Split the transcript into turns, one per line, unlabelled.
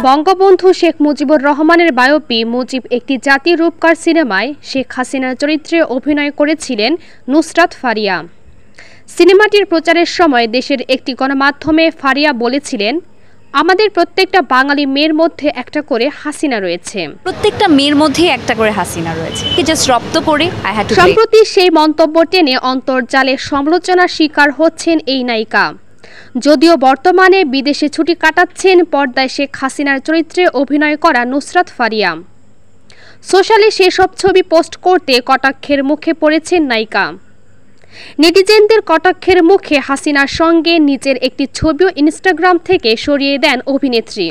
বঙ্গবন্ধু শেখ মুজিবুর রহমানের বায়োপি মুজিব একটি জাতীয় রূপকার সিনেমায় শেখ হাসিনার চরিত্রে অভিনয় করেছিলেন নুসরাত ফারিয়া। সিনেমাটির প্রচারের সময় দেশের একটি গণমাধ্যমে ফারিয়া বলেছিলেন, আমাদের প্রত্যেকটা বাঙালি মেয়ের মধ্যে একটা করে হাসিনা রয়েছে।
প্রত্যেকটা মেয়ের মধ্যে একটা করে হাসিনা রয়েছে। জাস্ট রপ্ত করে
সম্প্রতি সেই মন্তব্য টেনে অন্তর্জালে সমালোচনার শিকার হচ্ছেন এই নায়িকা। যদিও বর্তমানে বিদেশে ছুটি কাটাচ্ছেন পর্দায় শেখ হাসিনার চরিত্রে অভিনয় করা নুসরাত ফারিয়া। সোশ্যালে সেসব ছবি পোস্ট করতে কটাক্ষের মুখে পড়েছেন নায়িকা। নেটিজেনদের কটাক্ষের মুখে হাসিনার সঙ্গে নিজের একটি ছবিও ইনস্টাগ্রাম থেকে সরিয়ে দেন অভিনেত্রী।